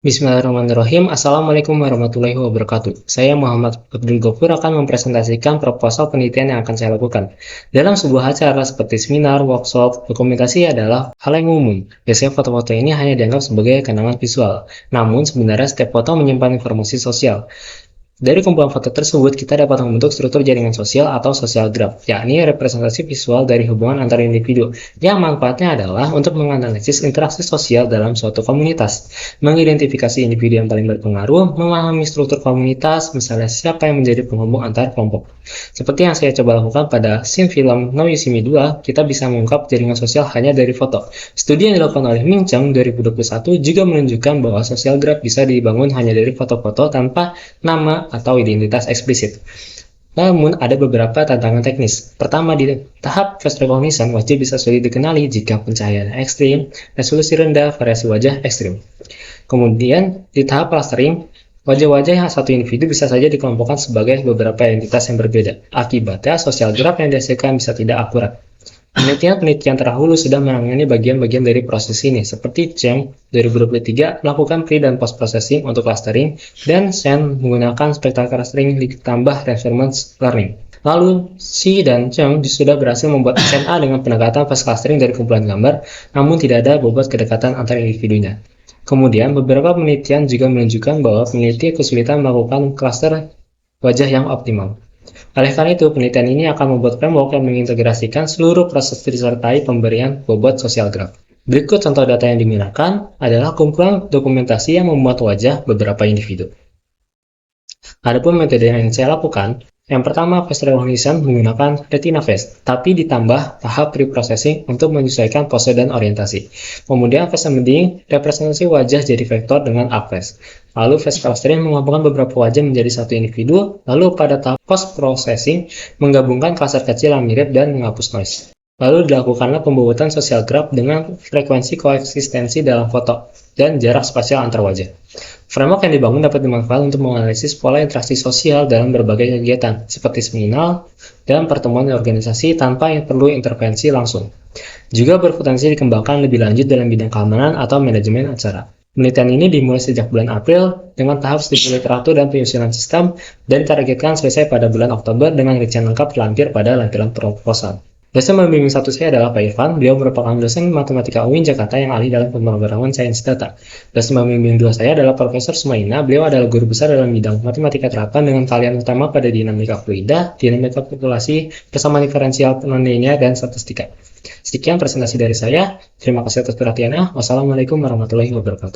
Bismillahirrahmanirrahim. Assalamualaikum warahmatullahi wabarakatuh. Saya Muhammad Abdul Ghafur akan mempresentasikan proposal penelitian yang akan saya lakukan. Dalam sebuah acara seperti seminar, workshop, dokumentasi adalah hal yang umum. Biasanya foto-foto ini hanya dianggap sebagai kenangan visual. Namun sebenarnya setiap foto menyimpan informasi sosial. Dari kumpulan foto tersebut, kita dapat membentuk struktur jaringan sosial atau social graph, yakni representasi visual dari hubungan antar individu, yang manfaatnya adalah untuk menganalisis interaksi sosial dalam suatu komunitas, mengidentifikasi individu yang paling berpengaruh, memahami struktur komunitas, misalnya siapa yang menjadi penghubung antar kelompok. Seperti yang saya coba lakukan pada scene film Now You See Me 2, kita bisa mengungkap jaringan sosial hanya dari foto. Studi yang dilakukan oleh Ming Cheng 2021 juga menunjukkan bahwa social graph bisa dibangun hanya dari foto-foto tanpa nama atau identitas eksplisit. Namun, ada beberapa tantangan teknis. Pertama, di tahap face recognition, wajah bisa sulit dikenali jika pencahayaan ekstrim, resolusi rendah, variasi wajah ekstrim. Kemudian, di tahap clustering, wajah-wajah yang satu individu bisa saja dikelompokkan sebagai beberapa entitas yang berbeda. Akibatnya, social graph yang dihasilkan bisa tidak akurat. Penelitian terdahulu sudah menangani bagian-bagian dari proses ini, seperti Cheng 2023 melakukan pre- dan post-processing untuk clustering, dan Shen menggunakan spectral clustering ditambah reinforcement learning. Lalu, Xi dan Cheng sudah berhasil membuat SMA dengan pendekatan fast clustering dari kumpulan gambar, namun tidak ada bobot kedekatan antar individunya. Kemudian, beberapa penelitian juga menunjukkan bahwa peneliti kesulitan melakukan cluster wajah yang optimal. Oleh karena itu, penelitian ini akan membuat framework yang mengintegrasikan seluruh proses disertai pemberian bobot social graph. Berikut contoh data yang digunakan adalah kumpulan dokumentasi yang memuat wajah beberapa individu. Adapun metode yang saya lakukan, yang pertama face recognition menggunakan retina face, tapi ditambah tahap pre-processing untuk menyesuaikan pose dan orientasi. Kemudian face embedding, representasi wajah jadi vektor dengan up-face. Lalu face clustering menggabungkan beberapa wajah menjadi satu individu, lalu pada tahap post-processing menggabungkan cluster kecil yang mirip dan menghapus noise. Lalu dilakukanlah pembuatan social graph dengan frekuensi koeksistensi dalam foto dan jarak spasial antar wajah. Framework yang dibangun dapat dimanfaatkan untuk menganalisis pola interaksi sosial dalam berbagai kegiatan, seperti seminar dan pertemuan organisasi tanpa yang perlu intervensi langsung. Juga berpotensi dikembangkan lebih lanjut dalam bidang keamanan atau manajemen acara. Penelitian ini dimulai sejak bulan April dengan tahap studi literatur dan penyusunan sistem dan ditargetkan selesai pada bulan Oktober dengan rincian lengkap lampir pada lampiran proposal. Dosen pembimbing satu saya adalah Pak Irfan. Beliau merupakan dosen matematika UIN Jakarta yang ahli dalam pemrograman sains data. Dosen pembimbing dua saya adalah Profesor Sumaina. Beliau adalah guru besar dalam bidang matematika terapan dengan keahlian utama pada dinamika fluida, dinamika populasi, persamaan diferensial nonlinear, dan statistika. Sekian presentasi dari saya. Terima kasih atas perhatiannya. Wassalamualaikum warahmatullahi wabarakatuh.